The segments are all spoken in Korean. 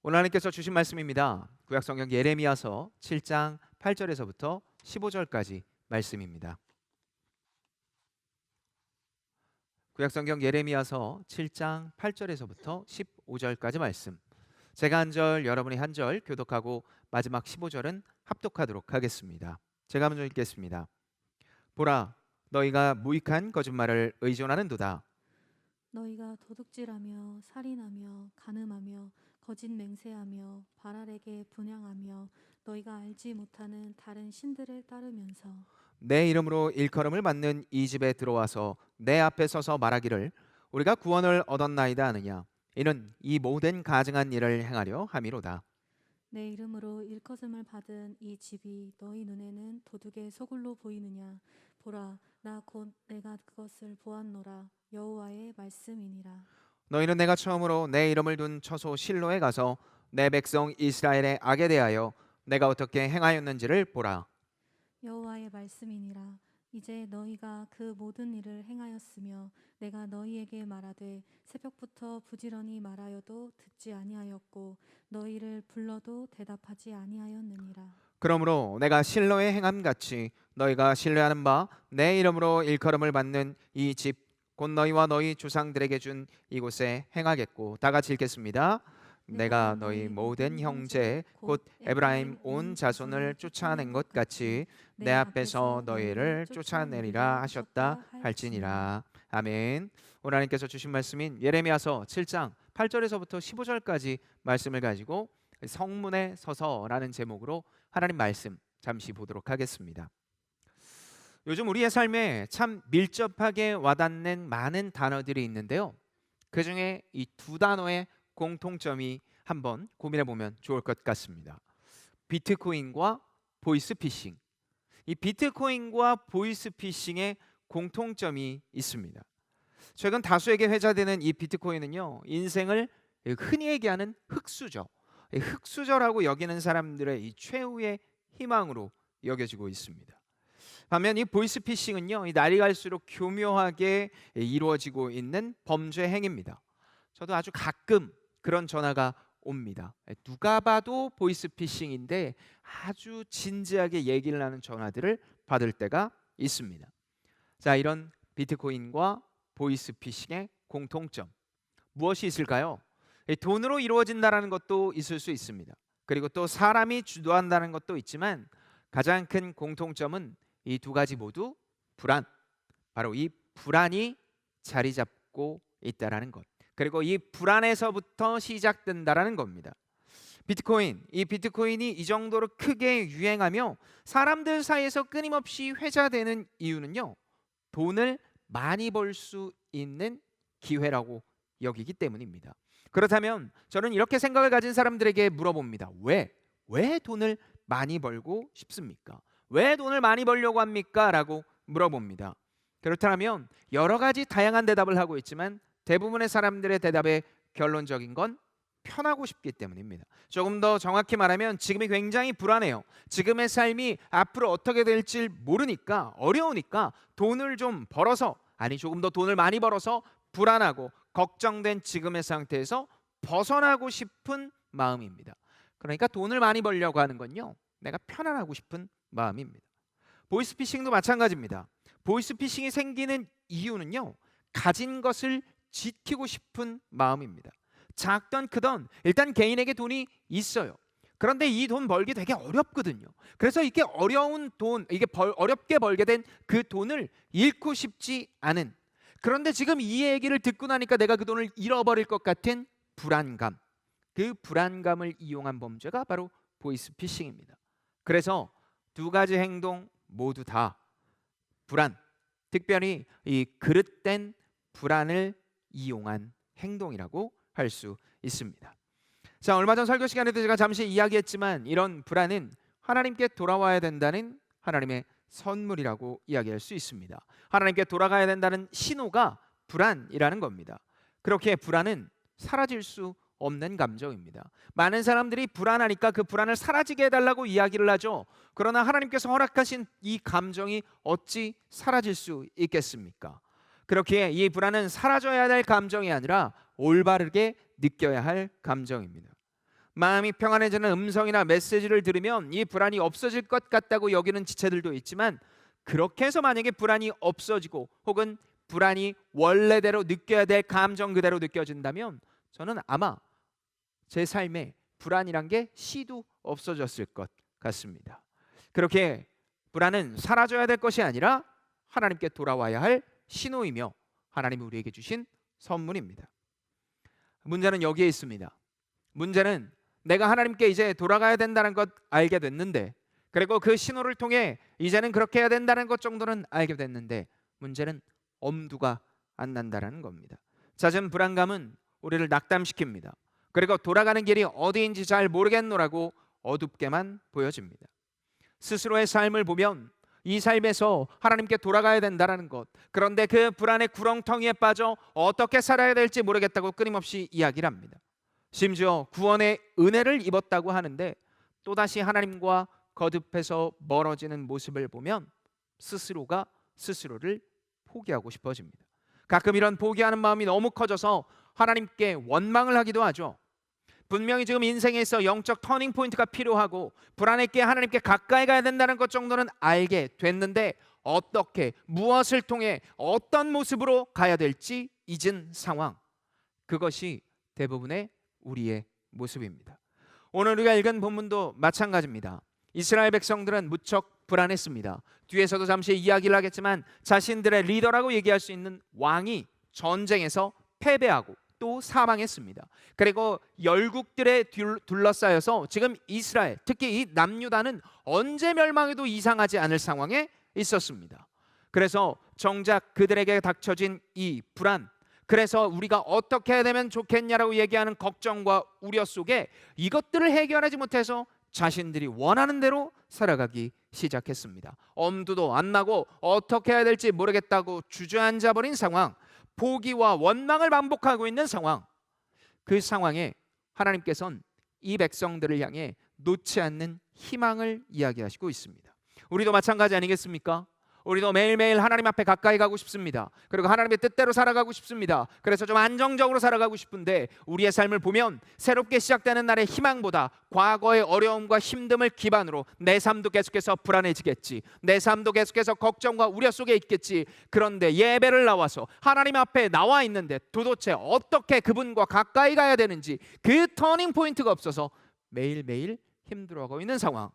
오늘 하나님께서 주신 말씀입니다. 구약성경 예레미야서 7장 8절에서부터 15절까지 말씀입니다. 구약성경 예레미야서 7장 8절에서부터 15절까지 말씀. 제가 한 절, 여러분이 한 절 교독하고 마지막 15절은 합독하도록 하겠습니다. 제가 먼저 읽겠습니다. 보라, 너희가 무익한 거짓말을 의존하는도다. 너희가 도둑질하며 살인하며 간음하며 거짓 맹세하며 바알에게 분향하며 너희가 알지 못하는 다른 신들을 따르면서 내 이름으로 일컬음을 받는 이 집에 들어와서 내 앞에 서서 말하기를 우리가 구원을 얻었나이다 하느냐. 이는 이 모든 가증한 일을 행하려 함이로다. 내 이름으로 일컬음을 받은 이 집이 너희 눈에는 도둑의 소굴로 보이느냐. 보라, 나 곧 내가 그것을 보았노라. 여호와의 말씀이니라. 너희는 내가 처음으로 내 이름을 둔 처소 실로에 가서 내 백성 이스라엘의 악에 대하여 내가 어떻게 행하였는지를 보라. 여호와의 말씀이니라. 이제 너희가 그 모든 일을 행하였으며 내가 너희에게 말하되 새벽부터 부지런히 말하여도 듣지 아니하였고 너희를 불러도 대답하지 아니하였느니라. 그러므로 내가 실로에 행함 같이 너희가 신뢰하는 바 내 이름으로 일컬음을 받는 이 집 곧 너희와 너희 조상들에게 준 이곳에 행하겠고. 다 같이 읽겠습니다. 내가 너희 모든 형제 곧 에브라임 온 자손을 쫓아낸 것 같이 내 앞에서 너희를 쫓아내리라 하셨다 할지니라. 아멘. 오늘 하나님께서 주신 말씀인 예레미야서 7장 8절에서부터 15절까지 말씀을 가지고 성문에 서서라는 제목으로 하나님 말씀 잠시 보도록 하겠습니다. 요즘 우리의 삶에 참 밀접하게 와닿는 많은 단어들이 있는데요. 그 중에 이 두 단어의 공통점이 한번 고민해 보면 좋을 것 같습니다. 비트코인과 보이스피싱. 이 비트코인과 보이스피싱의 공통점이 있습니다. 최근 다수에게 회자되는 이 비트코인은요, 인생을 흔히 얘기하는 흑수저, 흑수저라고 여기는 사람들의 이 최후의 희망으로 여겨지고 있습니다. 반면 이 보이스피싱은요, 이 날이 갈수록 교묘하게 이루어지고 있는 범죄 행위입니다. 저도 아주 가끔 그런 전화가 옵니다. 누가 봐도 보이스피싱인데 아주 진지하게 얘기를 하는 전화들을 받을 때가 있습니다. 자, 이런 비트코인과 보이스피싱의 공통점 무엇이 있을까요? 돈으로 이루어진다는 것도 있을 수 있습니다. 그리고 또 사람이 주도한다는 것도 있지만 가장 큰 공통점은 이 두 가지 모두 불안, 바로 이 불안이 자리 잡고 있다라는 것, 그리고 이 불안에서부터 시작된다라는 겁니다. 이 비트코인이 이 정도로 크게 유행하며 사람들 사이에서 끊임없이 회자되는 이유는요, 돈을 많이 벌 수 있는 기회라고 여기기 때문입니다. 그렇다면 저는 이렇게 생각을 가진 사람들에게 물어봅니다. 왜 돈을 많이 벌고 싶습니까? 왜 돈을 많이 벌려고 합니까? 라고 물어봅니다. 그렇다면 여러 가지 다양한 대답을 하고 있지만 대부분의 사람들의 대답의 결론적인 건 편하고 싶기 때문입니다. 조금 더 정확히 말하면 지금이 굉장히 불안해요. 지금의 삶이 앞으로 어떻게 될지 모르니까, 어려우니까 돈을 좀 벌어서, 아니 조금 더 돈을 많이 벌어서 불안하고 걱정된 지금의 상태에서 벗어나고 싶은 마음입니다. 그러니까 돈을 많이 벌려고 하는 건요, 내가 편안하고 싶은 마음입니다. 보이스피싱도 마찬가지입니다. 보이스피싱이 생기는 이유는요, 가진 것을 지키고 싶은 마음입니다. 작던 크던 일단 개인에게 돈이 있어요. 그런데 이 돈 벌기 되게 어렵거든요. 그래서 이게 어려운 돈, 어렵게 벌게 된 그 돈을 잃고 싶지 않은, 그런데 지금 이 얘기를 듣고 나니까 내가 그 돈을 잃어버릴 것 같은 불안감, 그 불안감을 이용한 범죄가 바로 보이스피싱입니다. 그래서 두 가지 행동 모두 다 불안, 특별히 이 그릇된 불안을 이용한 행동이라고 할 수 있습니다. 자, 얼마 전 설교 시간에도 제가 잠시 이야기했지만 이런 불안은 하나님께 돌아와야 된다는 하나님의 선물이라고 이야기할 수 있습니다. 하나님께 돌아가야 된다는 신호가 불안이라는 겁니다. 그렇게 불안은 사라질 수 없는 감정입니다. 많은 사람들이 불안하니까 그 불안을 사라지게 해달라고 이야기를 하죠. 그러나 하나님께서 허락하신 이 감정이 어찌 사라질 수 있겠습니까? 그렇기에 이 불안은 사라져야 될 감정이 아니라 올바르게 느껴야 할 감정입니다. 마음이 평안해지는 음성이나 메시지를 들으면 이 불안이 없어질 것 같다고 여기는 지체들도 있지만, 그렇게 해서 만약에 불안이 없어지고 혹은 불안이 원래대로 느껴야 될 감정 그대로 느껴진다면 저는 아마 제 삶에 불안이란 게 시도 없어졌을 것 같습니다. 그렇게 불안은 사라져야 될 것이 아니라 하나님께 돌아와야 할 신호이며 하나님이 우리에게 주신 선물입니다. 문제는 여기에 있습니다. 문제는 내가 하나님께 이제 돌아가야 된다는 것 알게 됐는데, 그리고 그 신호를 통해 이제는 그렇게 해야 된다는 것 정도는 알게 됐는데, 문제는 엄두가 안 난다는 겁니다. 잦은 불안감은 우리를 낙담시킵니다. 그리고 돌아가는 길이 어디인지 잘 모르겠노라고 어둡게만 보여집니다. 스스로의 삶을 보면 이 삶에서 하나님께 돌아가야 된다는 것, 그런데 그 불안의 구렁텅이에 빠져 어떻게 살아야 될지 모르겠다고 끊임없이 이야기를 합니다. 심지어 구원의 은혜를 입었다고 하는데 또다시 하나님과 거듭해서 멀어지는 모습을 보면 스스로가 스스로를 포기하고 싶어집니다. 가끔 이런 포기하는 마음이 너무 커져서 하나님께 원망을 하기도 하죠. 분명히 지금 인생에 있어 영적 터닝 포인트가 필요하고 불안했기에 하나님께 가까이 가야 된다는 것 정도는 알게 됐는데, 어떻게, 무엇을 통해, 어떤 모습으로 가야 될지 잊은 상황, 그것이 대부분의 우리의 모습입니다. 오늘 우리가 읽은 본문도 마찬가지입니다. 이스라엘 백성들은 무척 불안했습니다. 뒤에서도 잠시 이야기를 하겠지만 자신들의 리더라고 얘기할 수 있는 왕이 전쟁에서 패배하고 또 사망했습니다. 그리고 열국들에 둘러싸여서 지금 이스라엘, 특히 이 남유다는 언제 멸망해도 이상하지 않을 상황에 있었습니다. 그래서 정작 그들에게 닥쳐진 이 불안, 그래서 우리가 어떻게 해야 되면 좋겠냐라고 얘기하는 걱정과 우려 속에 이것들을 해결하지 못해서 자신들이 원하는 대로 살아가기 시작했습니다. 엄두도 안 나고 어떻게 해야 될지 모르겠다고 주저앉아 버린 상황, 포기와 원망을 반복하고 있는 상황, 그 상황에 하나님께서는 이 백성들을 향해 놓지 않는 희망을 이야기하시고 있습니다. 우리도 마찬가지 아니겠습니까? 우리도 매일매일 하나님 앞에 가까이 가고 싶습니다. 그리고 하나님의 뜻대로 살아가고 싶습니다. 그래서 좀 안정적으로 살아가고 싶은데 우리의 삶을 보면 새롭게 시작되는 날의 희망보다 과거의 어려움과 힘듦을 기반으로 내 삶도 계속해서 불안해지겠지, 내 삶도 계속해서 걱정과 우려 속에 있겠지. 그런데 예배를 나와서 하나님 앞에 나와 있는데 도대체 어떻게 그분과 가까이 가야 되는지 그 터닝 포인트가 없어서 매일매일 힘들어하고 있는 상황,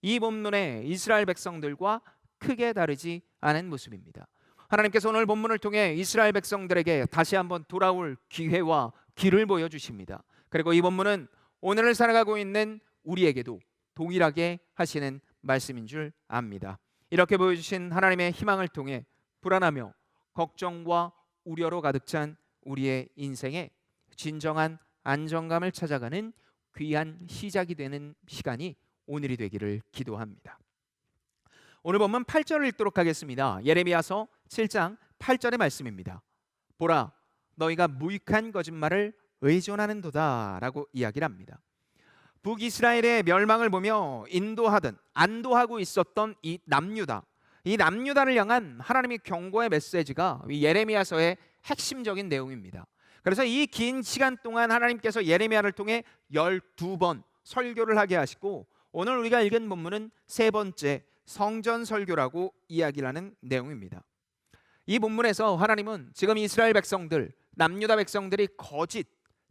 이 본문의 이스라엘 백성들과 크게 다르지 않은 모습입니다. 하나님께서 오늘 본문을 통해 이스라엘 백성들에게 다시 한번 돌아올 기회와 길을 보여주십니다. 그리고 이 본문은 오늘을 살아가고 있는 우리에게도 동일하게 하시는 말씀인 줄 압니다. 이렇게 보여주신 하나님의 희망을 통해 불안하며 걱정과 우려로 가득 찬 우리의 인생에 진정한 안정감을 찾아가는 귀한 시작이 되는 시간이 오늘이 되기를 기도합니다. 오늘 본문 8절을 읽도록 하겠습니다. 예레미야서 7장 8절의 말씀입니다. 보라, 너희가 무익한 거짓말을 의존하는도다 라고 이야기를 합니다. 북이스라엘의 멸망을 보며 인도하든 안도하고 있었던 이 남유다, 이 남유다를 향한 하나님의 경고의 메시지가 이 예레미야서의 핵심적인 내용입니다. 그래서 이 긴 시간 동안 하나님께서 예레미야를 통해 12번 설교를 하게 하시고, 오늘 우리가 읽은 본문은 세 번째 성전 설교라고 이야기를 하는 내용입니다. 이 본문에서 하나님은 지금 이스라엘 백성들, 남유다 백성들이 거짓,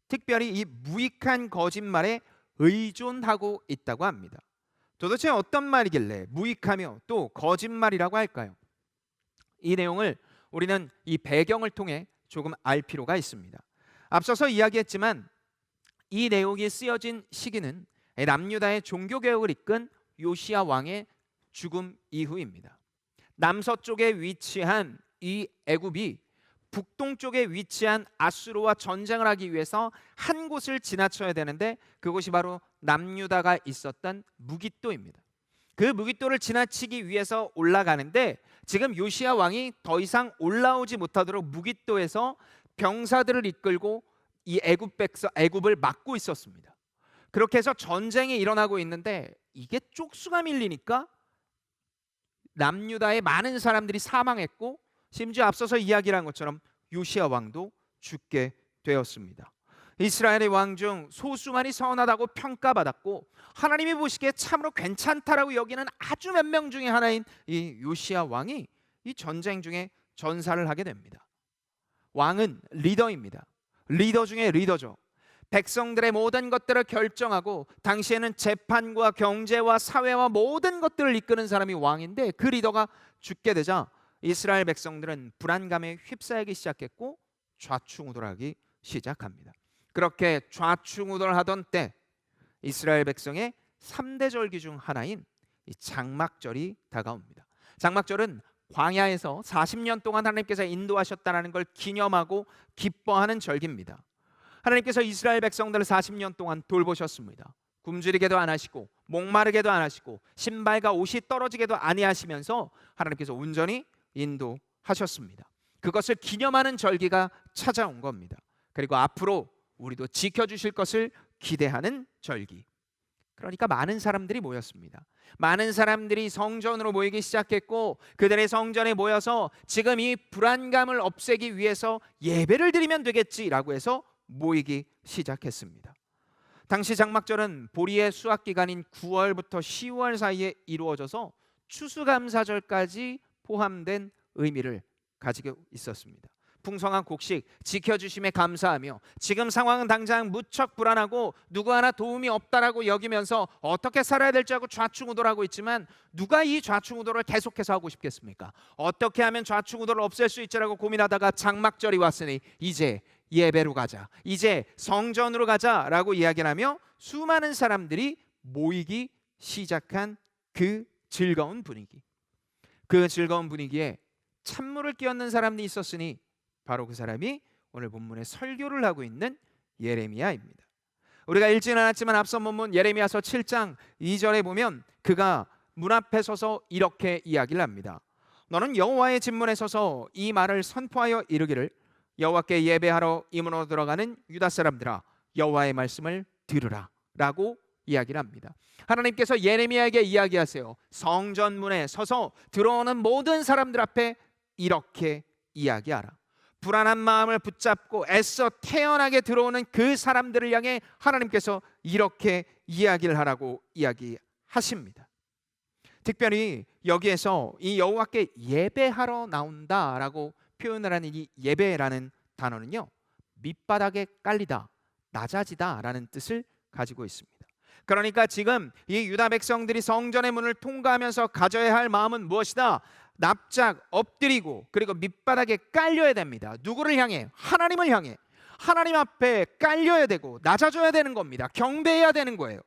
특별히 이 무익한 거짓말에 의존하고 있다고 합니다. 도대체 어떤 말이길래 무익하며 또 거짓말이라고 할까요? 이 내용을 우리는 이 배경을 통해 조금 알 필요가 있습니다. 앞서서 이야기했지만 이 내용이 쓰여진 시기는 남유다의 종교개혁을 이끈 요시야 왕의 죽음 이후입니다. 남서쪽에 위치한 이 애굽이 북동쪽에 위치한 아수르와 전쟁을 하기 위해서 한 곳을 지나쳐야 되는데 그곳이 바로 남유다가 있었던 무깃도입니다. 그 무깃도를 지나치기 위해서 올라가는데 지금 요시야 왕이 더 이상 올라오지 못하도록 무깃도에서 병사들을 이끌고 이 애굽을 막고 있었습니다. 그렇게 해서 전쟁이 일어나고 있는데 이게 쪽수가 밀리니까 남유다의 많은 사람들이 사망했고, 심지어 앞서서 이야기를 한 것처럼 요시야 왕도 죽게 되었습니다. 이스라엘의 왕 중 소수만이 선하다고 평가받았고 하나님이 보시기에 참으로 괜찮다라고 여기는 아주 몇 명 중에 하나인 이 요시야 왕이 이 전쟁 중에 전사를 하게 됩니다. 왕은 리더입니다. 리더 중에 리더죠. 백성들의 모든 것들을 결정하고 당시에는 재판과 경제와 사회와 모든 것들을 이끄는 사람이 왕인데 그 리더가 죽게 되자 이스라엘 백성들은 불안감에 휩싸이기 시작했고 좌충우돌하기 시작합니다. 그렇게 좌충우돌하던 때 이스라엘 백성의 3대 절기 중 하나인 이 장막절이 다가옵니다. 장막절은 광야에서 40년 동안 하나님께서 인도하셨다는 걸 기념하고 기뻐하는 절기입니다. 하나님께서 이스라엘 백성들을 40년 동안 돌보셨습니다. 굶주리게도 안 하시고 목마르게도 안 하시고 신발과 옷이 떨어지게도 아니하시면서 하나님께서 온전히 인도하셨습니다. 그것을 기념하는 절기가 찾아온 겁니다. 그리고 앞으로 우리도 지켜주실 것을 기대하는 절기. 그러니까 많은 사람들이 모였습니다. 많은 사람들이 성전으로 모이기 시작했고 그들의 성전에 모여서 지금 이 불안감을 없애기 위해서 예배를 드리면 되겠지라고 해서 모이기 시작했습니다. 당시 장막절은 보리의 수확 기간인 9월부터 10월 사이에 이루어져서 추수감사절까지 포함된 의미를 가지고 있었습니다. 풍성한 곡식 지켜주심에 감사하며 지금 상황은 당장 무척 불안하고 누구 하나 도움이 없다라고 여기면서 어떻게 살아야 될지 하고 좌충우돌하고 있지만 누가 이 좌충우돌을 계속해서 하고 싶겠습니까? 어떻게 하면 좌충우돌을 없앨 수 있지라고 고민하다가 장막절이 왔으니 이제 예배로 가자, 이제 성전으로 가자라고 이야기를 하며 수많은 사람들이 모이기 시작한 그 즐거운 분위기. 그 즐거운 분위기에 찬물을 끼얹는 사람이 있었으니 바로 그 사람이 오늘 본문에 설교를 하고 있는 예레미야입니다. 우리가 읽지는 않았지만 앞선 본문 예레미야서 7장 2절에 보면 그가 문 앞에 서서 이렇게 이야기를 합니다. 너는 여호와의 진문에 서서 이 말을 선포하여 이르기를 여호와께 예배하러 이 문으로 들어가는 유다 사람들아 여호와의 말씀을 들으라 라고 이야기를 합니다. 하나님께서 예레미야에게 이야기하세요. 성전문에 서서 들어오는 모든 사람들 앞에 이렇게 이야기하라. 불안한 마음을 붙잡고 애써 태연하게 들어오는 그 사람들을 향해 하나님께서 이렇게 이야기를 하라고 이야기하십니다. 특별히 여기에서 이 여호와께 예배하러 나온다라고 표현을 하는 이 예배라는 단어는요, 밑바닥에 깔리다, 낮아지다라는 뜻을 가지고 있습니다. 그러니까 지금 이 유다 백성들이 성전의 문을 통과하면서 가져야 할 마음은 무엇이다? 납작 엎드리고 그리고 밑바닥에 깔려야 됩니다. 누구를 향해? 하나님을 향해. 하나님 앞에 깔려야 되고 낮아져야 되는 겁니다. 경배해야 되는 거예요.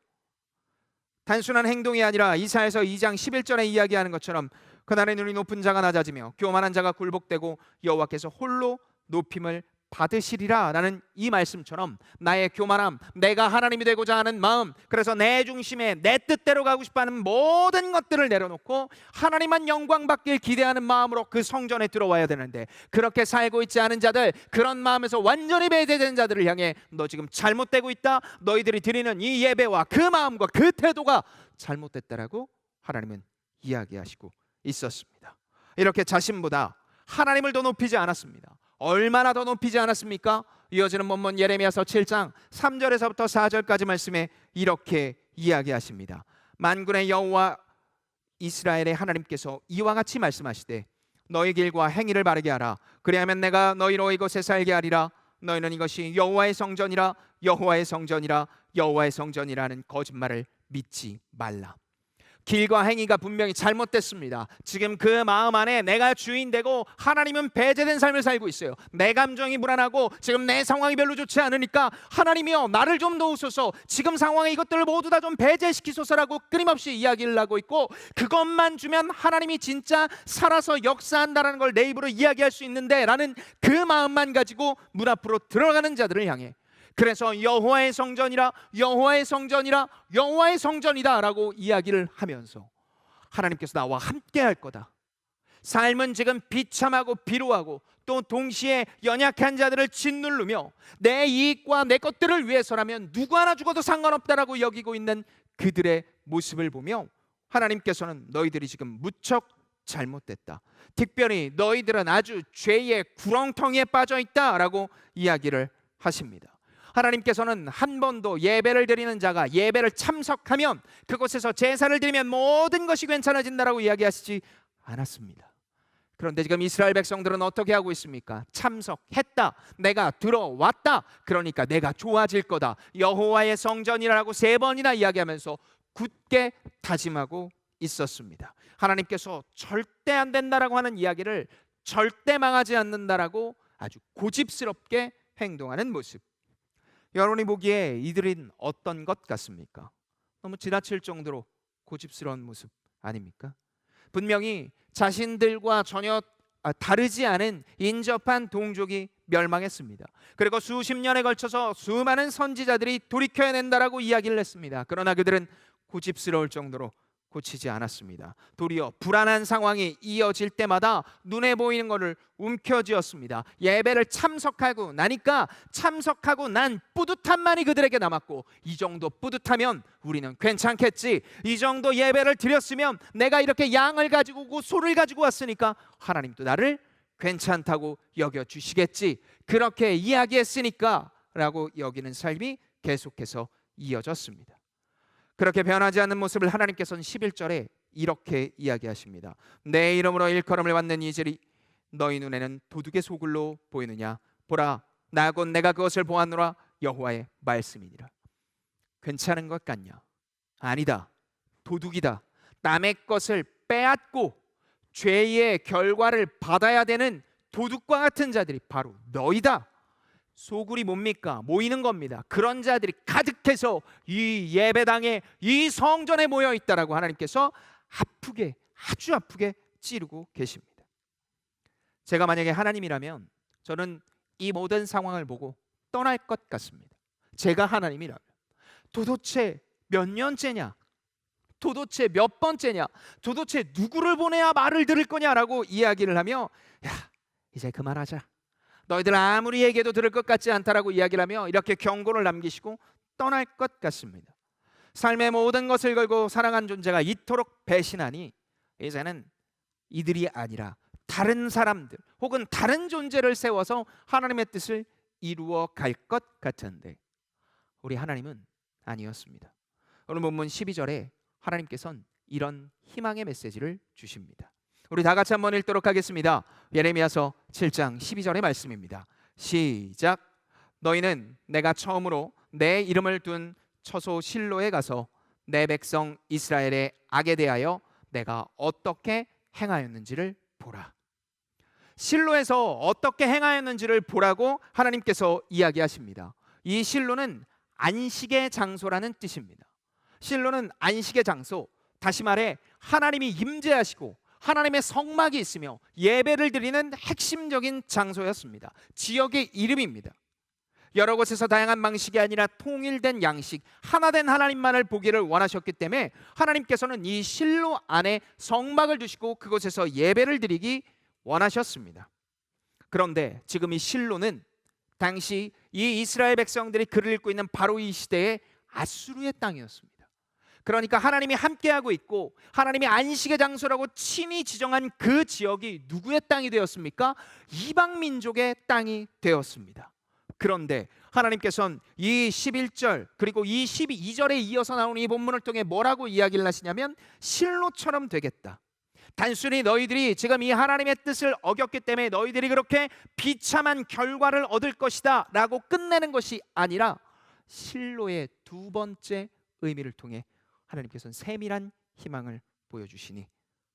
단순한 행동이 아니라 이사야서 2장 11절에 이야기하는 것처럼 그날의 눈이 높은 자가 낮아지며 교만한 자가 굴복되고 여호와께서 홀로 높임을 받으시리라 라는 이 말씀처럼 나의 교만함, 내가 하나님이 되고자 하는 마음, 그래서 내 중심에 내 뜻대로 가고 싶어하는 모든 것들을 내려놓고 하나님만 영광 받길 기대하는 마음으로 그 성전에 들어와야 되는데 그렇게 살고 있지 않은 자들, 그런 마음에서 완전히 배제된 자들을 향해 너 지금 잘못되고 있다, 너희들이 드리는 이 예배와 그 마음과 그 태도가 잘못됐다라고 하나님은 이야기하시고 있었습니다. 이렇게 자신보다 하나님을 더 높이지 않았습니다. 얼마나 더 높이지 않았습니까? 이어지는 본문 예레미야서 7장 3절에서부터 4절까지 말씀에 이렇게 이야기하십니다. 만군의 여호와 이스라엘의 하나님께서 이와 같이 말씀하시되 너희 길과 행위를 바르게 하라. 그리하면 내가 너희로 이곳에 살게 하리라. 너희는 이것이 여호와의 성전이라 여호와의 성전이라 여호와의 성전이라는 거짓말을 믿지 말라. 길과 행위가 분명히 잘못됐습니다. 지금 그 마음 안에 내가 주인 되고 하나님은 배제된 삶을 살고 있어요. 내 감정이 불안하고 지금 내 상황이 별로 좋지 않으니까 하나님이여 나를 좀 도우소서, 지금 상황에 이것들을 모두 다 좀 배제시키소서라고 끊임없이 이야기를 하고 있고, 그것만 주면 하나님이 진짜 살아서 역사한다는 걸 내 입으로 이야기할 수 있는데 라는 그 마음만 가지고 문 앞으로 들어가는 자들을 향해 그래서 여호와의 성전이라 여호와의 성전이라 여호와의 성전이다 라고 이야기를 하면서 하나님께서 나와 함께 할 거다. 삶은 지금 비참하고 비루하고 또 동시에 연약한 자들을 짓누르며 내 이익과 내 것들을 위해서라면 누구 하나 죽어도 상관없다라고 여기고 있는 그들의 모습을 보며 하나님께서는 너희들이 지금 무척 잘못됐다, 특별히 너희들은 아주 죄의 구렁텅이에 빠져 있다라고 이야기를 하십니다. 하나님께서는 한 번도 예배를 드리는 자가 예배를 참석하면, 그곳에서 제사를 드리면 모든 것이 괜찮아진다라고 이야기하시지 않았습니다. 그런데 지금 이스라엘 백성들은 어떻게 하고 있습니까? 참석했다, 내가 들어왔다, 그러니까 내가 좋아질 거다, 여호와의 성전이라고 3번이나 이야기하면서 굳게 다짐하고 있었습니다. 하나님께서 절대 안 된다라고 하는 이야기를 절대 망하지 않는다라고 아주 고집스럽게 행동하는 모습. 여러분이 보기에 이들은 어떤 것 같습니까? 너무 지나칠 정도로 고집스러운 모습 아닙니까? 분명히 자신들과 전혀 다르지 않은 인접한 동족이 멸망했습니다. 그리고 수십 년에 걸쳐서 수많은 선지자들이 돌이켜야 된다라고 이야기를 했습니다. 그러나 그들은 고집스러울 정도로 고치지 않았습니다. 도리어 불안한 상황이 이어질 때마다 눈에 보이는 것을 움켜쥐었습니다. 예배를 참석하고 나니까 참석하고 난 뿌듯함만이 그들에게 남았고, 이 정도 뿌듯하면 우리는 괜찮겠지, 이 정도 예배를 드렸으면, 내가 이렇게 양을 가지고 오고 소를 가지고 왔으니까 하나님도 나를 괜찮다고 여겨주시겠지, 그렇게 이야기했으니까 라고 여기는 삶이 계속해서 이어졌습니다. 그렇게 변하지 않는 모습을 하나님께서는 11절에 이렇게 이야기하십니다. 내 이름으로 일컬음을 받는 이들이 너희 눈에는 도둑의 소굴로 보이느냐? 보라, 나 곧 내가 그것을 보았노라. 여호와의 말씀이니라. 괜찮은 것 같냐? 아니다. 도둑이다. 남의 것을 빼앗고 죄의 결과를 받아야 되는 도둑과 같은 자들이 바로 너희다. 소굴이 뭡니까? 모이는 겁니다. 그런 자들이 가득해서 이 예배당에, 이 성전에 모여 있다라고 하나님께서 아프게, 아주 아프게 찌르고 계십니다. 제가 만약에 하나님이라면 저는 이 모든 상황을 보고 떠날 것 같습니다. 제가 하나님이라면 도대체 몇 년째냐? 도대체 몇 번째냐? 도대체 누구를 보내야 말을 들을 거냐라고 이야기를 하며, 야, 이제 그만하자, 너희들 아무리 얘기해도 들을 것 같지 않다라고 이야기를 하며 이렇게 경고를 남기시고 떠날 것 같습니다. 삶의 모든 것을 걸고 사랑한 존재가 이토록 배신하니 이제는 이들이 아니라 다른 사람들 혹은 다른 존재를 세워서 하나님의 뜻을 이루어 갈 것 같은데, 우리 하나님은 아니었습니다. 오늘 본문 12절에 하나님께서는 이런 희망의 메시지를 주십니다. 우리 다 같이 한번 읽도록 하겠습니다. 예레미야서 7장 12절의 말씀입니다. 시작. 너희는 내가 처음으로 내 이름을 둔 처소 실로에 가서 내 백성 이스라엘의 악에 대하여 내가 어떻게 행하였는지를 보라. 실로에서 어떻게 행하였는지를 보라고 하나님께서 이야기하십니다. 이 실로는 안식의 장소라는 뜻입니다. 실로는 안식의 장소, 다시 말해 하나님이 임재하시고 하나님의 성막이 있으며 예배를 드리는 핵심적인 장소였습니다. 지역의 이름입니다. 여러 곳에서 다양한 방식이 아니라 통일된 양식, 하나된 하나님만을 보기를 원하셨기 때문에 하나님께서는 이 실로 안에 성막을 두시고 그곳에서 예배를 드리기 원하셨습니다. 그런데 지금 이 실로는 당시 이 이스라엘 백성들이 글을 읽고 있는 바로 이 시대의 아수르의 땅이었습니다. 그러니까 하나님이 함께하고 있고 하나님이 안식의 장소라고 친히 지정한 그 지역이 누구의 땅이 되었습니까? 이방 민족의 땅이 되었습니다. 그런데 하나님께서는 이 11절 그리고 이 12절에 이어서 나오는 이 본문을 통해 뭐라고 이야기를 하시냐면, 실로처럼 되겠다. 단순히 너희들이 지금 이 하나님의 뜻을 어겼기 때문에 너희들이 그렇게 비참한 결과를 얻을 것이다 라고 끝내는 것이 아니라, 실로의 두 번째 의미를 통해 하나님께서는 세밀한 희망을 보여주시니,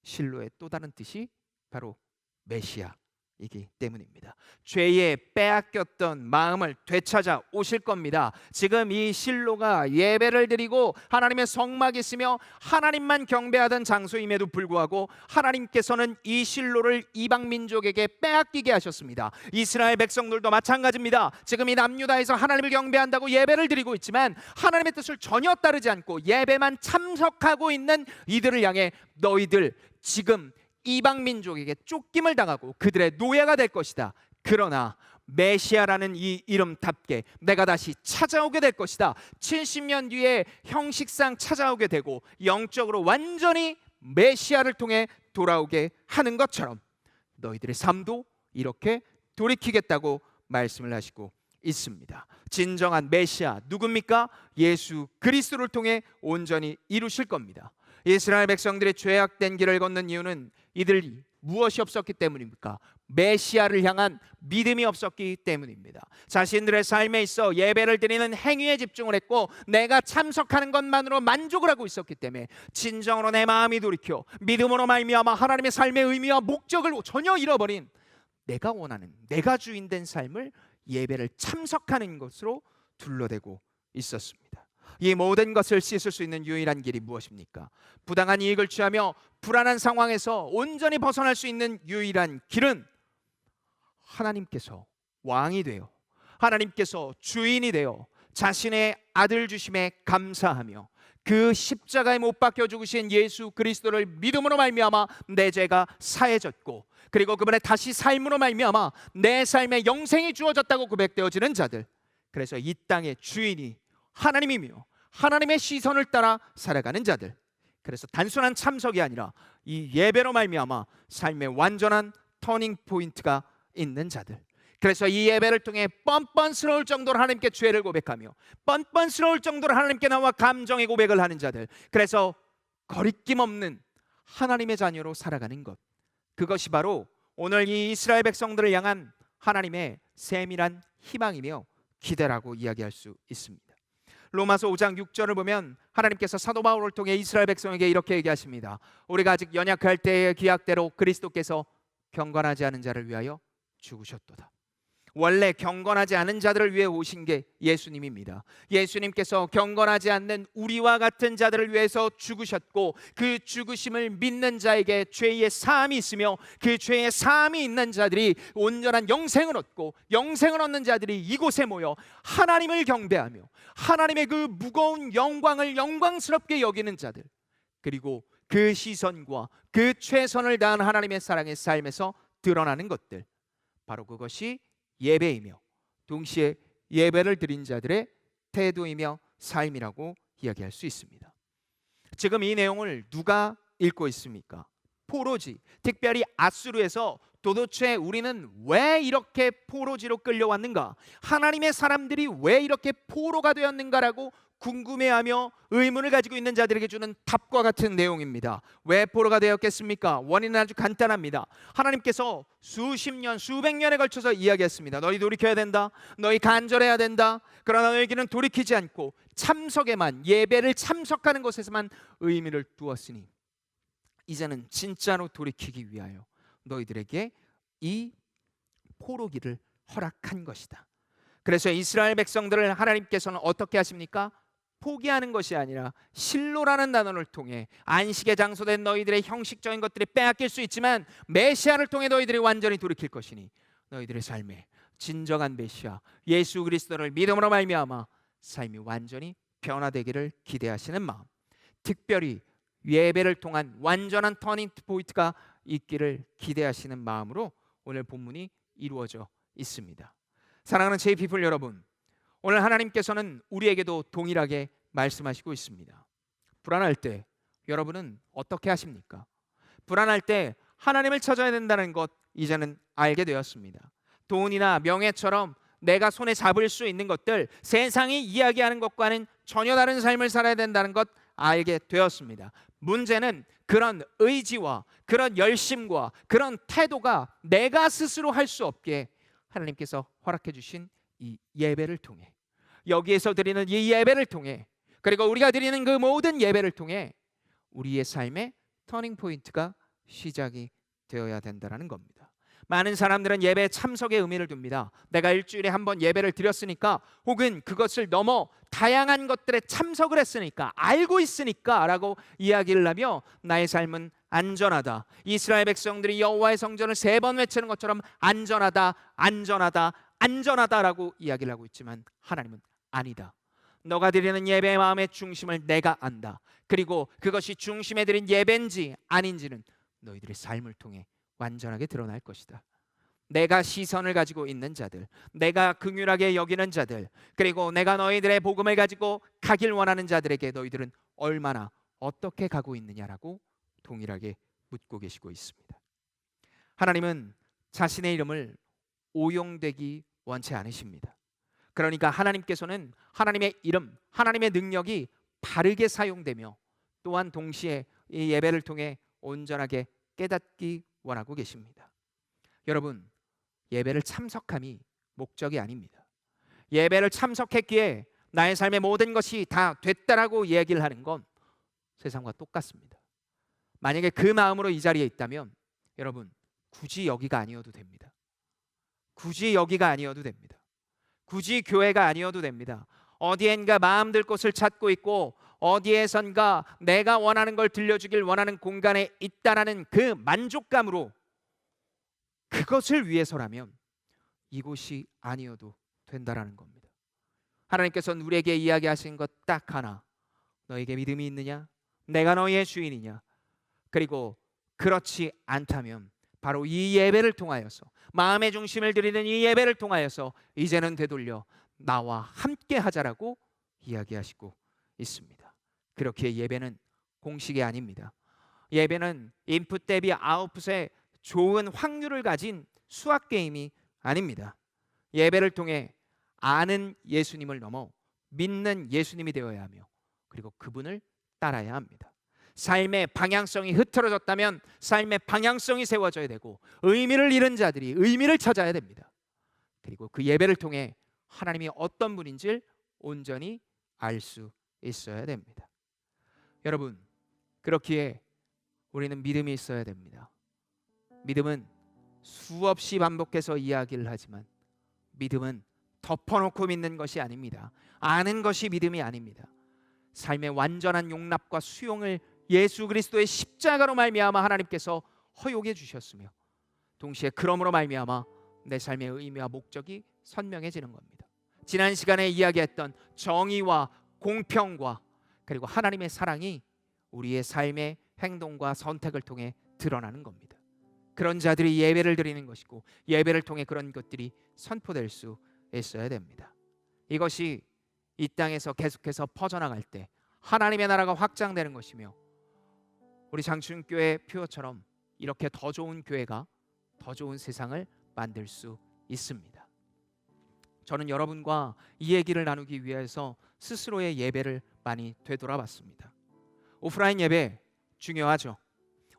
실로의 또 다른 뜻이 바로 메시아이기 때문입니다. 죄에 빼앗겼던 마음을 되찾아 오실 겁니다. 지금 이 실로가 예배를 드리고 하나님의 성막이 있으며 하나님만 경배하던 장소임에도 불구하고 하나님께서는 이 실로를 이방 민족에게 빼앗기게 하셨습니다. 이스라엘 백성들도 마찬가지입니다. 지금 이 남유다에서 하나님을 경배한다고 예배를 드리고 있지만 하나님의 뜻을 전혀 따르지 않고 예배만 참석하고 있는 이들을 향해 너희들 지금 이방 민족에게 쫓김을 당하고 그들의 노예가 될 것이다. 그러나 메시아라는 이 이름답게 내가 다시 찾아오게 될 것이다. 70년 뒤에 형식상 찾아오게 되고 영적으로 완전히 메시아를 통해 돌아오게 하는 것처럼 너희들의 삶도 이렇게 돌이키겠다고 말씀을 하시고 있습니다. 진정한 메시아 누굽니까? 예수 그리스도를 통해 온전히 이루실 겁니다. 이스라엘 백성들이 죄악된 길을 걷는 이유는 이들이 무엇이 없었기 때문입니까? 메시아를 향한 믿음이 없었기 때문입니다. 자신들의 삶에 있어 예배를 드리는 행위에 집중을 했고 내가 참석하는 것만으로 만족을 하고 있었기 때문에 진정으로 내 마음이 돌이켜 믿음으로 말미암아 하나님의 삶의 의미와 목적을 전혀 잃어버린 내가 원하는 내가 주인된 삶을 예배를 참석하는 것으로 둘러대고 있었습니다. 이 모든 것을 씻을 수 있는 유일한 길이 무엇입니까? 부당한 이익을 취하며 불안한 상황에서 온전히 벗어날 수 있는 유일한 길은 하나님께서 왕이 되어 하나님께서 주인이 되어 자신의 아들 주심에 감사하며 그 십자가에 못 박혀 죽으신 예수 그리스도를 믿음으로 말미암아 내 죄가 사해졌고 그리고 그분의 다시 삶으로 말미암아 내 삶에 영생이 주어졌다고 고백되어지는 자들, 그래서 이 땅의 주인이 하나님이며 하나님의 시선을 따라 살아가는 자들, 그래서 단순한 참석이 아니라 이 예배로 말미암아 삶의 완전한 터닝 포인트가 있는 자들, 그래서 이 예배를 통해 뻔뻔스러울 정도로 하나님께 죄를 고백하며 뻔뻔스러울 정도로 하나님께 나와 감정의 고백을 하는 자들, 그래서 거리낌 없는 하나님의 자녀로 살아가는 것, 그것이 바로 오늘 이 이스라엘 백성들을 향한 하나님의 세밀한 희망이며 기대라고 이야기할 수 있습니다. 로마서 5장 6절을 보면 하나님께서 사도 바울을 통해 이스라엘 백성에게 이렇게 얘기하십니다. 우리가 아직 연약할 때의 기약대로 그리스도께서 경건하지 않은 자를 위하여 죽으셨도다. 원래 경건하지 않은 자들을 위해 오신 게 예수님입니다. 예수님께서 경건하지 않는 우리와 같은 자들을 위해서 죽으셨고 그 죽으심을 믿는 자에게 죄의 사함이 있으며 그 죄의 사함이 있는 자들이 온전한 영생을 얻고 영생을 얻는 자들이 이곳에 모여 하나님을 경배하며 하나님의 그 무거운 영광을 영광스럽게 여기는 자들, 그리고 그 시선과 그 최선을 다한 하나님의 사랑의 삶에서 드러나는 것들, 바로 그것이 예배이며 동시에 예배를 드린 자들의 태도이며 삶이라고 이야기할 수 있습니다. 지금 이 내용을 누가 읽고 있습니까? 포로지, 특별히 아수르에서 도대체 우리는 왜 이렇게 포로지로 끌려왔는가? 하나님의 사람들이 왜 이렇게 포로가 되었는가라고 궁금해하며 의문을 가지고 있는 자들에게 주는 답과 같은 내용입니다. 왜 포로가 되었겠습니까? 원인은 아주 간단합니다. 하나님께서 수십 년, 수백 년에 걸쳐서 이야기했습니다. 너희 돌이켜야 된다. 너희 간절해야 된다. 그러나 너희에게는 돌이키지 않고 참석에만, 예배를 참석하는 것에서만 의미를 두었으니 이제는 진짜로 돌이키기 위하여 너희들에게 이 포로기를 허락한 것이다. 그래서 이스라엘 백성들을 하나님께서는 어떻게 하십니까? 포기하는 것이 아니라 실로라는 단어를 통해 안식의 장소된 너희들의 형식적인 것들이 빼앗길 수 있지만 메시아를 통해 너희들이 완전히 돌이킬 것이니 너희들의 삶에 진정한 메시아 예수 그리스도를 믿음으로 말미암아 삶이 완전히 변화되기를 기대하시는 마음, 특별히 예배를 통한 완전한 터닝 포인트가 있기를 기대하시는 마음으로 오늘 본문이 이루어져 있습니다. 사랑하는 제2피플 여러분, 오늘 하나님께서는 우리에게도 동일하게 말씀하시고 있습니다. 불안할 때 여러분은 어떻게 하십니까? 불안할 때 하나님을 찾아야 된다는 것 이제는 알게 되었습니다. 돈이나 명예처럼 내가 손에 잡을 수 있는 것들, 세상이 이야기하는 것과는 전혀 다른 삶을 살아야 된다는 것 알게 되었습니다. 문제는 그런 의지와 그런 열심과 그런 태도가 내가 스스로 할 수 없게 하나님께서 허락해 주신 이 예배를 통해, 여기에서 드리는 이 예배를 통해, 그리고 우리가 드리는 그 모든 예배를 통해 우리의 삶의 터닝 포인트가 시작이 되어야 된다는 겁니다. 많은 사람들은 예배 참석에 의미를 둡니다. 내가 일주일에 한 번 예배를 드렸으니까, 혹은 그것을 넘어 다양한 것들에 참석을 했으니까, 알고 있으니까 라고 이야기를 하며 나의 삶은 안전하다. 이스라엘 백성들이 여호와의 성전을 3번 외치는 것처럼 안전하다, 안전하다, 안전하다라고 이야기를 하고 있지만 하나님은 아니다. 너가 드리는 예배의 마음의 중심을 내가 안다. 그리고 그것이 중심에 드린 예배인지 아닌지는 너희들의 삶을 통해 완전하게 드러날 것이다. 내가 시선을 가지고 있는 자들, 내가 긍휼하게 여기는 자들, 그리고 내가 너희들의 복음을 가지고 가길 원하는 자들에게 너희들은 얼마나 어떻게 가고 있느냐라고 동일하게 묻고 계시고 있습니다. 하나님은 자신의 이름을 오용되기 원치 않으십니다. 그러니까 하나님께서는 하나님의 이름, 하나님의 능력이 바르게 사용되며 또한 동시에 이 예배를 통해 온전하게 깨닫기 원하고 계십니다. 여러분, 예배를 참석함이 목적이 아닙니다. 예배를 참석했기에 나의 삶의 모든 것이 다 됐다라고 얘기를 하는 건 세상과 똑같습니다. 만약에 그 마음으로 이 자리에 있다면 여러분, 굳이 여기가 아니어도 됩니다. 굳이 여기가 아니어도 됩니다. 굳이 교회가 아니어도 됩니다. 어디엔가 마음 들 곳을 찾고 있고 어디에선가 내가 원하는 걸 들려주길 원하는 공간에 있다라는 그 만족감으로 그것을 위해서라면 이곳이 아니어도 된다라는 겁니다. 하나님께서는 우리에게 이야기하신 것 딱 하나, 너에게 믿음이 있느냐? 내가 너희의 주인이냐? 그리고 그렇지 않다면 바로 이 예배를 통하여서, 마음의 중심을 드리는 이 예배를 통하여서 이제는 되돌려 나와 함께 하자라고 이야기하시고 있습니다. 그렇게 예배는 공식이 아닙니다. 예배는 인풋 대비 아웃풋의 좋은 확률을 가진 수학 게임이 아닙니다. 예배를 통해 아는 예수님을 넘어 믿는 예수님이 되어야 하며 그리고 그분을 따라야 합니다. 삶의 방향성이 흐트러졌다면 삶의 방향성이 세워져야 되고 의미를 잃은 자들이 의미를 찾아야 됩니다. 그리고 그 예배를 통해 하나님이 어떤 분인지를 온전히 알 수 있어야 됩니다. 여러분, 그렇기에 우리는 믿음이 있어야 됩니다. 믿음은 수없이 반복해서 이야기를 하지만 믿음은 덮어놓고 믿는 것이 아닙니다. 아는 것이 믿음이 아닙니다. 삶의 완전한 용납과 수용을 예수 그리스도의 십자가로 말미암아 하나님께서 허용해 주셨으며 동시에 그러므로 말미암아 내 삶의 의미와 목적이 선명해지는 겁니다. 지난 시간에 이야기했던 정의와 공평과 그리고 하나님의 사랑이 우리의 삶의 행동과 선택을 통해 드러나는 겁니다. 그런 자들이 예배를 드리는 것이고 예배를 통해 그런 것들이 선포될 수 있어야 됩니다. 이것이 이 땅에서 계속해서 퍼져나갈 때 하나님의 나라가 확장되는 것이며 우리 장충교회 표어처럼 이렇게 더 좋은 교회가 더 좋은 세상을 만들 수 있습니다. 저는 여러분과 이 얘기를 나누기 위해서 스스로의 예배를 많이 되돌아봤습니다. 오프라인 예배 중요하죠.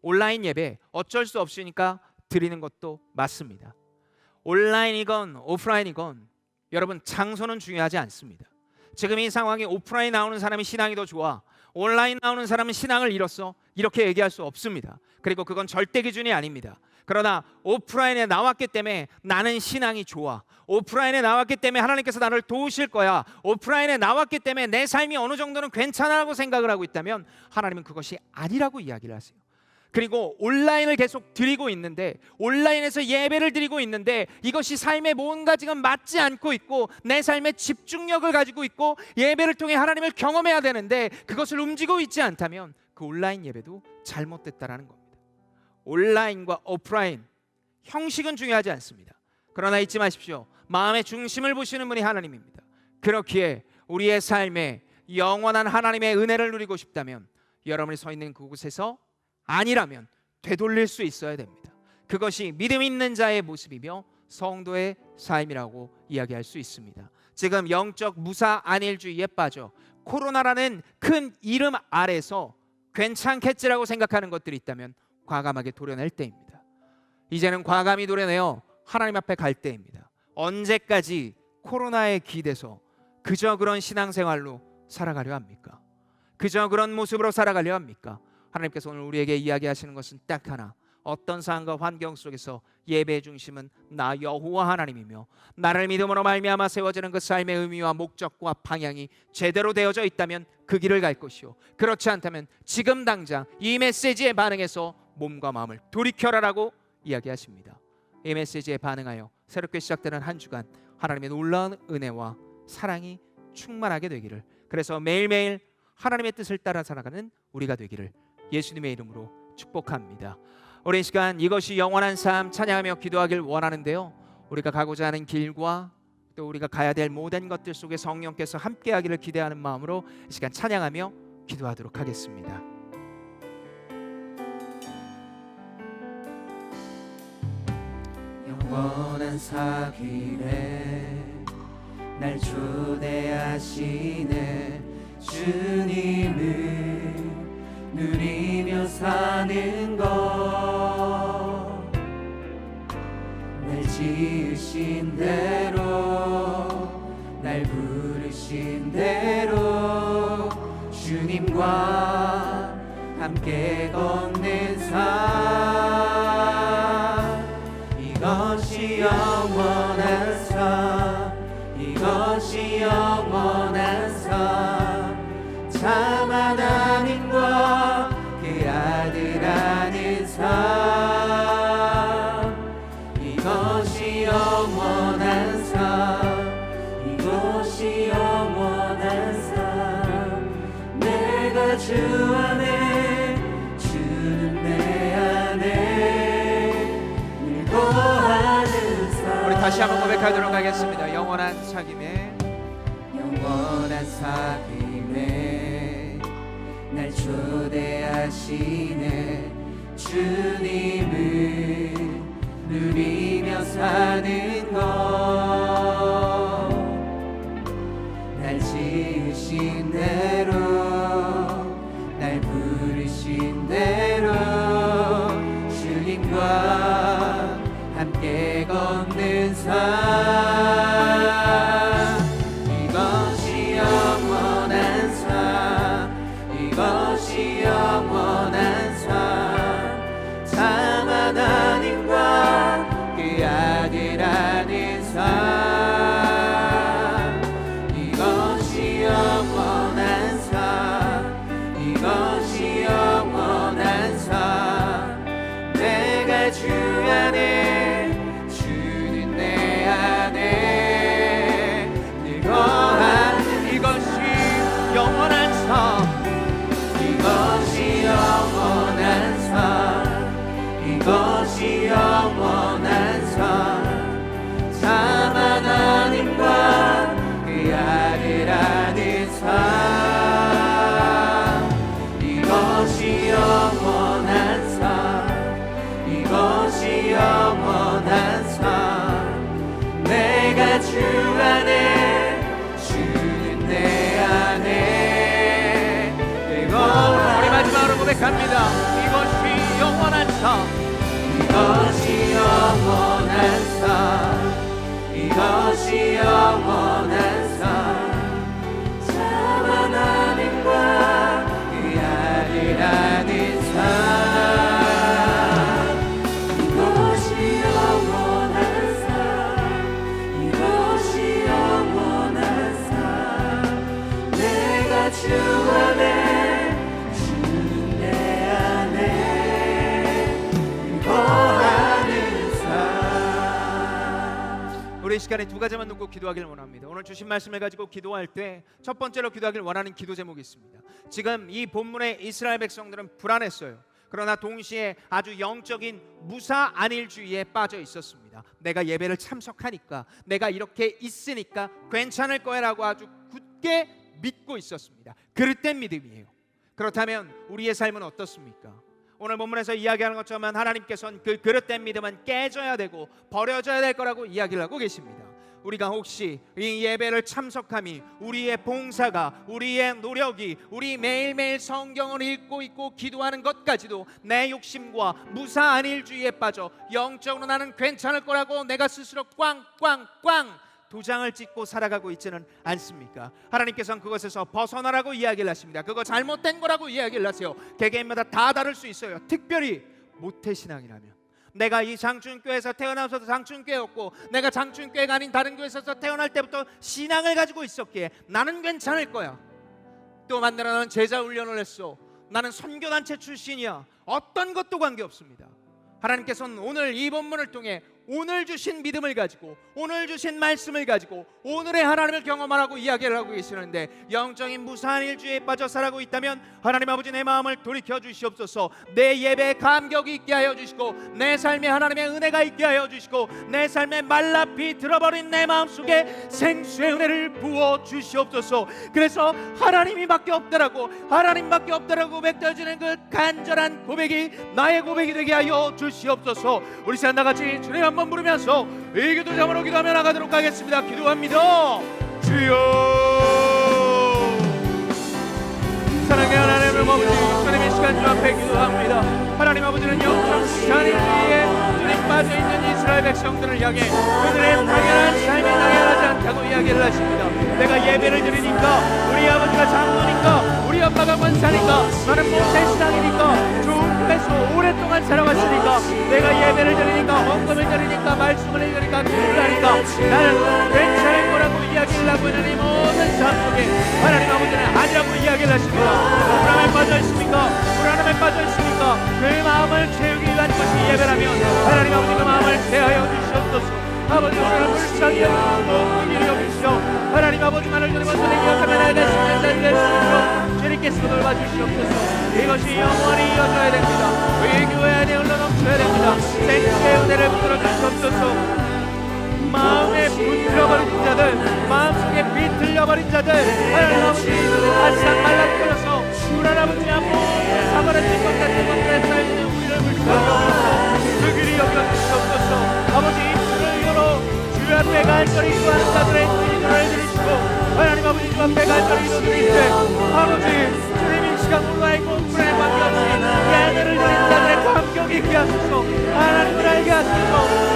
온라인 예배 어쩔 수 없으니까 드리는 것도 맞습니다. 온라인이건 오프라인이건 여러분 장소는 중요하지 않습니다. 지금 이 상황에 오프라인 나오는 사람이 신앙이 더 좋아, 온라인 나오는 사람은 신앙을 잃었어, 이렇게 얘기할 수 없습니다. 그리고 그건 절대 기준이 아닙니다. 그러나 오프라인에 나왔기 때문에 나는 신앙이 좋아, 오프라인에 나왔기 때문에 하나님께서 나를 도우실 거야, 오프라인에 나왔기 때문에 내 삶이 어느 정도는 괜찮아라고 생각을 하고 있다면 하나님은 그것이 아니라고 이야기를 하세요. 그리고 온라인을 계속 드리고 있는데, 온라인에서 예배를 드리고 있는데 이것이 삶에 뭔가 지금 맞지 않고 있고 내 삶에 집중력을 가지고 있고 예배를 통해 하나님을 경험해야 되는데 그것을 움직이고 있지 않다면 그 온라인 예배도 잘못됐다라는 겁니다. 온라인과 오프라인 형식은 중요하지 않습니다. 그러나 잊지 마십시오. 마음의 중심을 보시는 분이 하나님입니다. 그렇기에 우리의 삶에 영원한 하나님의 은혜를 누리고 싶다면 여러분이 서 있는 그곳에서 아니라면 되돌릴 수 있어야 됩니다. 그것이 믿음 있는 자의 모습이며 성도의 삶이라고 이야기할 수 있습니다. 지금 영적 무사 안일주의에 빠져 코로나라는 큰 이름 아래서 괜찮겠지라고 생각하는 것들이 있다면 과감하게 도려낼 때입니다. 이제는 과감히 도려내어 하나님 앞에 갈 때입니다. 언제까지 코로나에 기대서 그저 그런 신앙생활로 살아가려 합니까? 그저 그런 모습으로 살아가려 합니까? 하나님께서 오늘 우리에게 이야기하시는 것은 딱 하나, 어떤 상황과 환경 속에서 예배의 중심은 나 여호와 하나님이며 나를 믿음으로 말미암아 세워지는 그 삶의 의미와 목적과 방향이 제대로 되어져 있다면 그 길을 갈 것이요, 그렇지 않다면 지금 당장 이 메시지에 반응해서 몸과 마음을 돌이켜라라고 이야기하십니다. 이 메시지에 반응하여 새롭게 시작되는 한 주간 하나님의 놀라운 은혜와 사랑이 충만하게 되기를, 그래서 매일매일 하나님의 뜻을 따라 살아가는 우리가 되기를 예수님의 이름으로 축복합니다. 오랜 시간 이것이 영원한 삶 찬양하며 기도하길 원하는데요, 우리가 가고자 하는 길과 또 우리가 가야 될 모든 것들 속에 성령께서 함께하기를 기대하는 마음으로 이 시간 찬양하며 기도하도록 하겠습니다. 영원한 사길에 날 초대하시는 주님을 누리며 사는 것, 날 지으신 대로 날 부르신 대로 주님과 함께 걷는 삶, 이것이 영원한 삶, 이것이 영원한 삶, 참 하나님과 그 아들 안의 삶, 이것이 영원한 삶, 이것이 영원한 삶, 내가 주 안에 주는 내 안에 늘 거하는 삶. 우리 다시 한번 고백하도록 하겠습니다. 영원한 사귐에 영원한 사귐에 날 초대하시는 주님을 누리며 사는 것, 날 지으신 대로 날 부르신 대로 주님과 함께 걷는 삶, 이것이 영원한 삶, 이것이 영원한 삶, 참 하나님과 그 아들 안의 삶, 이것이 영원한 삶, 이것이 영원한 삶, 내가 주 안에 주는 내 안에 늘 거하는, 이것이 영원한 삶, 이것이 영원한 삶, 이것이 영원한 삶, 참 하나님과 그 아들 안의 삶, 이것이 영원한 삶, 이것이 영원한 삶, 내가 주 안에 주는 내 안에 늘 거하는, 우리 마지막으로 고백합니다. 이것이 영원한 삶, 이것이 영원한 삶, 이것이 영원한 삶, 참 하나님과 그 아들 안의 삶, 이것이 영원한 삶, 이것이 영원한 삶, 내가 주 안에 주는 내 안에 거하는 삶. 우리 이 시간에 두 가지만 놓고 기도하기를 원합니다. 오늘 주신 말씀을 가지고 기도할 때 첫 번째로 기도하길 원하는 기도 제목이 있습니다. 지금 이 본문의 이스라엘 백성들은 불안했어요. 그러나 동시에 아주 영적인 무사 안일주의에 빠져 있었습니다. 내가 예배를 참석하니까, 내가 이렇게 있으니까 괜찮을 거야라고 아주 굳게 믿고 있었습니다. 그릇된 믿음이에요. 그렇다면 우리의 삶은 어떻습니까? 오늘 본문에서 이야기하는 것처럼 하나님께서는 그 그릇된 믿음은 깨져야 되고 버려져야 될 거라고 이야기를 하고 계십니다. 우리가 혹시 이 예배를 참석함이, 우리의 봉사가, 우리의 노력이, 우리 매일매일 성경을 읽고 있고 기도하는 것까지도 내 욕심과 무사 안일주의에 빠져 영적으로 나는 괜찮을 거라고 내가 스스로 꽝꽝꽝 도장을 찍고 살아가고 있지는 않습니까? 하나님께서는 그것에서 벗어나라고 이야기를 하십니다. 그거 잘못된 거라고 이야기를 하세요. 개개인마다 다 다를 수 있어요. 특별히 모태신앙이라면, 내가 이 장춘교회에서 태어나서도 장춘교회였고, 내가 장춘교회가 아닌 다른 교회에서 태어날 때부터 신앙을 가지고 있었기에 나는 괜찮을 거야. 또 만나라, 나는 제자 훈련을 했어, 나는 선교단체 출신이야, 어떤 것도 관계없습니다. 하나님께서는 오늘 이 본문을 통해 오늘 주신 믿음을 가지고, 오늘 주신 말씀을 가지고 오늘의 하나님을 경험하라고 이야기를 하고 계시는데, 영적인 무사한 일주에 빠져 살아가고 있다면 하나님 아버지, 내 마음을 돌이켜 주시옵소서. 내 예배에 감격이 있게 하여 주시고, 내 삶에 하나님의 은혜가 있게 하여 주시고, 내 삶에 말라피 들어버린 내 마음속에 생수의 은혜를 부어 주시옵소서. 그래서 하나님이밖에 없다라고, 하나님밖에 없다라고 고백되어지는 그 간절한 고백이 나의 고백이 되게 하여 주시옵소서. 우리 시간 나같이 주님 한번 부르면서 이 기도 자문으로 기도하며 나가도록 하겠습니다. 기도합니다. 주여. 사랑의 하나님 아버지, 주님의 시간 주 앞에 기도합니다. 하나님 아버지는 영적 시간이 위에 주님 빠져있는 이스라엘 백성들을 향해 그들의 당연한 삶이 당연하지 않다고 이야기를 하십니다. 내가 예배를 드리니까, 우리 아버지가 장로니까, 우리 엄마가 권사니까, 나는 모태 신앙이니까, 좋은 교회에서 오랫동안 살아왔으니까, 내가 예배를 드리니까, 헌금을 드리니까, 말씀을 읽으니까, 기도를 하니까 나는 괜찮을 거라고 이야기를 하고 있는 이 모든 삶 속에 하나님 아버지는 아니라고 이야기를 하십니다. 불안함에 빠져 있습니까? 불안함에 빠져 있습니까? 그 마음을 채우기 위한 것이 예배라면 하나님 아버지 그 마음을 채하여 주시옵소서. 아버지 오늘 불쌍히 여기시고 길이 여기시오. 하나님 아버지만을 주님 원수를 기억하며 나에게 쓰는 자들 될수 있도록 주님께서 돌봐주시옵소서. 이것이 영원히 이어져야 됩니다. 우리 교회 안에 흘러넘쳐야 됩니다. 생수의 은혜를 부들어 주시옵소서. 마음에 불틀려버린 자들, 마음속에 비틀려버린 자들, 하나님 아버지 한상 말라끓어서 불안함을 모든 사바라질 것 같은 것들에 쌓여있는 우리를 물들여주옵소서. 그 길이 여겨주시옵소서. 아버지 주를 열어 주 앞에 간절히 기도하는 자들의 기도를 들으시고 하나님 아버지 주 앞에 간절히 기도드릴 때 아버지 주님 이 시간 올라있고 불안에 관계없이 예배를 드린 자들의 감격이 있게 하소서. 하나님을 알게 하소서.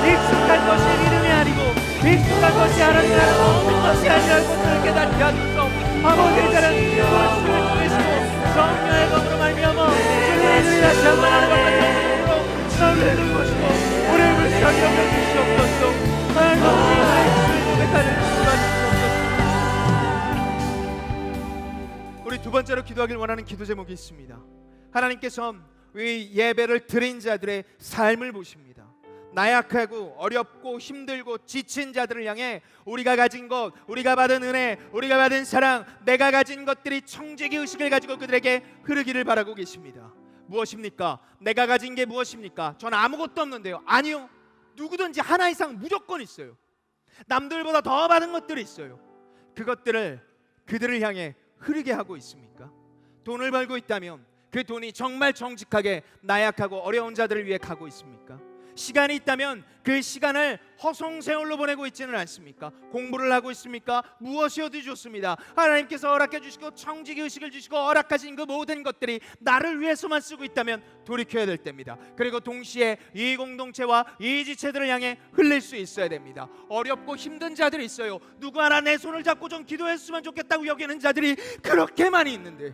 익숙한 것이 믿음이 아니고 익숙한 것이 하나님이라는 모든 것이 아니라는 것을 깨닫게 하소서. 아버지 이제는 말씀을 통하시고 성령의 검으로 말미암아 주님의 눈이 다시 한번 하는 것 같은 믿음으로 너를 누리고 싶고 우리를 불쌍히 여겨주시옵소서. 하나님 아버지 주의 고백하는 주님. 우리 두 번째로 기도하길 원하는 기도 제목이 있습니다. 하나님께서 이 예배를 드린 자들의 삶을 보십니다. 나약하고 어렵고 힘들고 지친 자들을 향해 우리가 가진 것, 우리가 받은 은혜, 우리가 받은 사랑, 내가 가진 것들이 청지기 의식을 가지고 그들에게 흐르기를 바라고 계십니다. 무엇입니까? 내가 가진 게 무엇입니까? 전 아무것도 없는데요. 아니요, 누구든지 하나 이상 무조건 있어요. 남들보다 더 받은 것들이 있어요. 그것들을 그들을 향해 흐르게 하고 있습니까? 돈을 벌고 있다면 그 돈이 정말 정직하게 나약하고 어려운 자들을 위해 가고 있습니까? 시간이 있다면 그 시간을 허송세월로 보내고 있지는 않습니까? 공부를 하고 있습니까? 무엇이 어디 좋습니다. 하나님께서 허락해 주시고 청지기 의식을 주시고 허락하신 그 모든 것들이 나를 위해서만 쓰고 있다면 돌이켜야 될 때입니다. 그리고 동시에 이 공동체와 이 지체들을 향해 흘릴 수 있어야 됩니다. 어렵고 힘든 자들이 있어요. 누구 하나 내 손을 잡고 좀 기도했으면 좋겠다고 여기는 자들이 그렇게 많이 있는데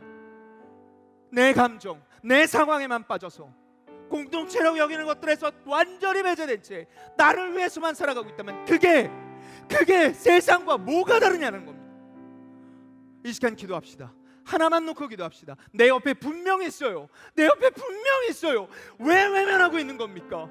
내 감정, 내 상황에만 빠져서 공동체라고 여기는 것들에서 완전히 배제된 채 나를 위해서만 살아가고 있다면 그게 세상과 뭐가 다르냐는 겁니다. 이 시간 기도합시다. 하나만 놓고 기도합시다. 내 옆에 분명히 있어요. 내 옆에 분명히 있어요. 왜 외면하고 있는 겁니까?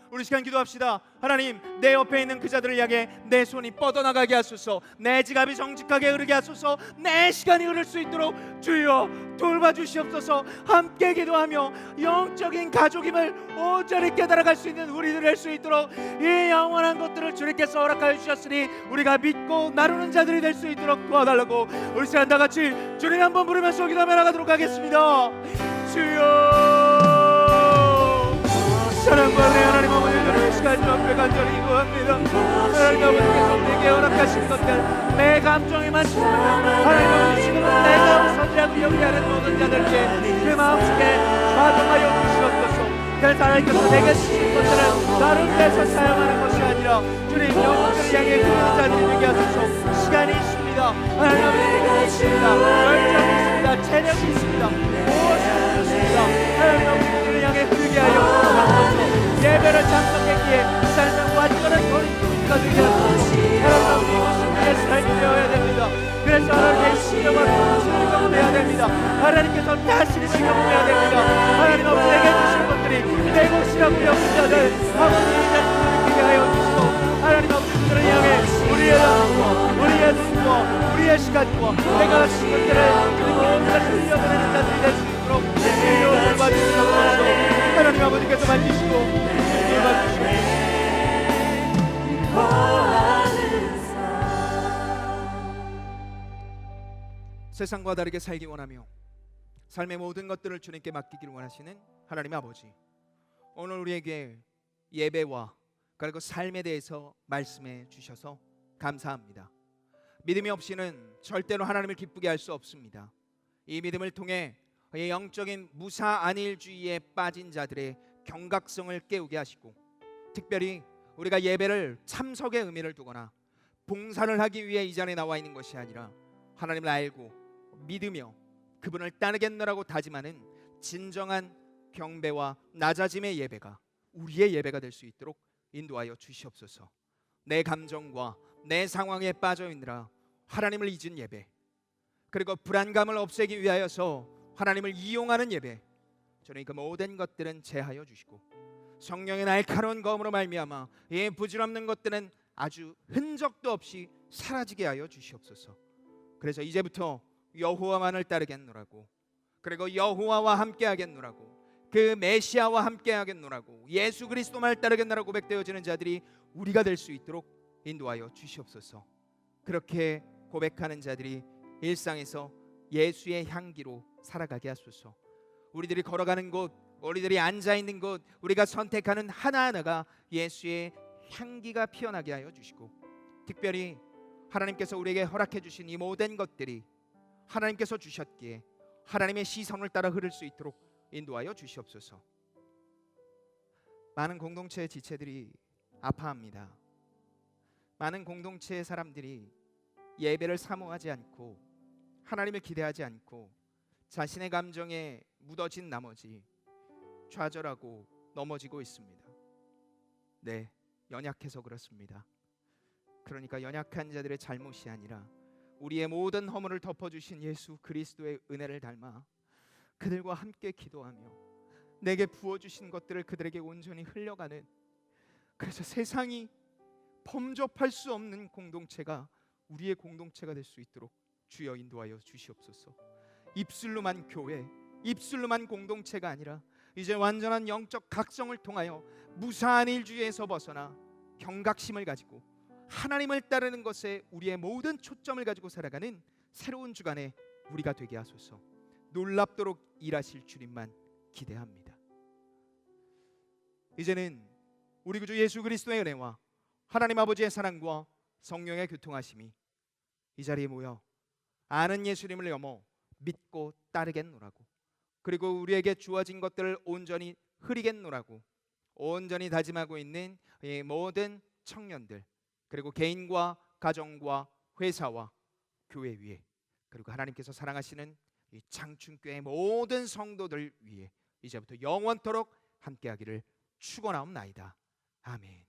우리 시간 기도합시다. 하나님, 내 옆에 있는 그 자들을 향해 내 손이 뻗어나가게 하소서. 내 지갑이 정직하게 흐르게 하소서. 내 시간이 흐를 수 있도록 주여 돌봐주시옵소서. 함께 기도하며 영적인 가족임을 온전히 깨달아갈 수 있는 우리들 될 수 있도록 이 영원한 것들을 주님께서 허락하여 주셨으니 우리가 믿고 나누는 자들이 될 수 있도록 도와달라고 우리 시간 다 같이 주님 한번 부르면서 기도하며 나가도록 하겠습니다. 주여 사랑과 은혜 하나님 아버지 주님 시간 주 앞에 간절히 기도합니다. 하나님 아버지께서 내게 허락하신 것들 내 감정이 많습니다. 하나님 아버지 지금은 내가 선지하고 여기 하는 모든 자들께 그 마음속에 좌정하여 주시옵소서. 그래서 하나님께서 내게 주신 것들은 나를 위해서 사용하는 것이 아니라 주님 영혼들을 향해 그리는 자들이 되게 하소서. 시간이 있습니다. 하나님 아버지 내게 있습니다. 열정이 있습니다. 체력이 있습니다. 무엇이 있습니다. 하나님 아버지 그들을 향해 흐르게 하여 주옵소서. 예배를 참석했기에 삶의 완전한 돌이키기가 되게 하소서. 하나님 아버지 이것은 우리의 삶이 되어야 됩니다. 그래서 하나님의 신령한 통치를 경험해야 됩니다. 하나님께서 다스림을 경험해야 됩니다. 하나님 아버지 내게 주신 것들이 내 것이라고 여긴 자들 아버지 이제 돌이키게 하여 주시고 하나님 아버지 그들을 향해 우리의 영과 우리의 눈과 우리의 시간과 내가 가진 것들을 그리고 온전히 흘려보내는 자들이 될 수 있도록 주여 돌봐주시옵소서. 하나님 아버지께서 만지시고 돌봐주시옵소서. 세상과 다르게 살기 원하며 삶의 모든 것들을 주님께 맡기기를 원하시는 하나님 아버지, 오늘 우리에게 예배와 그리고 삶에 대해서 말씀해 주셔서 감사합니다. 믿음이 없이는 절대로 하나님을 기쁘게 할 수 없습니다. 이 믿음을 통해 이 영적인 무사안일주의에 빠진 자들의 경각성을 깨우게 하시고, 특별히 우리가 예배를 참석의 의미를 두거나 봉사를 하기 위해 이 자리에 나와 있는 것이 아니라 하나님을 알고 믿으며 그분을 따르겠노라고 다짐하는 진정한 경배와 낮아짐의 예배가 우리의 예배가 될 수 있도록 인도하여 주시옵소서. 내 감정과 내 상황에 빠져 있느라 하나님을 잊은 예배, 그리고 불안감을 없애기 위하여서 하나님을 이용하는 예배, 저는 그 모든 것들은 제하여 주시고 성령의 날카로운 검으로 말미암아 이 부질없는 것들은 아주 흔적도 없이 사라지게 하여 주시옵소서. 그래서 이제부터 여호와만을 따르겠노라고, 그리고 여호와와 함께하겠노라고, 그 메시아와 함께하겠노라고, 예수 그리스도만을 따르겠노라고 고백되어지는 자들이 우리가 될 수 있도록 인도하여 주시옵소서. 그렇게 고백하는 자들이 일상에서 예수의 향기로 살아가게 하소서. 우리들이 걸어가는 곳, 우리들이 앉아있는 곳, 우리가 선택하는 하나하나가 예수의 향기가 피어나게 하여 주시고, 특별히 하나님께서 우리에게 허락해 주신 이 모든 것들이 하나님께서 주셨기에 하나님의 시선을 따라 흐를 수 있도록 인도하여 주시옵소서. 많은 공동체의 지체들이 아파합니다. 많은 공동체의 사람들이 예배를 사모하지 않고 하나님을 기대하지 않고 자신의 감정에 묻어진 나머지 좌절하고 넘어지고 있습니다. 네, 연약해서 그렇습니다. 그러니까 연약한 자들의 잘못이 아니라 우리의 모든 허물을 덮어주신 예수 그리스도의 은혜를 닮아 그들과 함께 기도하며 내게 부어주신 것들을 그들에게 온전히 흘려가는, 그래서 세상이 범접할 수 없는 공동체가 우리의 공동체가 될 수 있도록 주여 인도하여 주시옵소서. 입술로만 교회, 입술로만 공동체가 아니라 이제 완전한 영적 각성을 통하여 무사한 일주의에서 벗어나 경각심을 가지고 하나님을 따르는 것에 우리의 모든 초점을 가지고 살아가는 새로운 주간에 우리가 되게 하소서. 놀랍도록 일하실 주님만 기대합니다. 이제는 우리 구주 예수 그리스도의 은혜와 하나님 아버지의 사랑과 성령의 교통하심이 이 자리에 모여 아는 예수님을 넘어 믿고 따르겠노라고, 그리고 우리에게 주어진 것들을 온전히 흐리겠노라고 온전히 다짐하고 있는 이 모든 청년들, 그리고 개인과 가정과 회사와 교회 위에, 그리고 하나님께서 사랑하시는 이 장춘교의 모든 성도들 위에 이제부터 영원토록 함께하기를 축원하옵나이다. 아멘.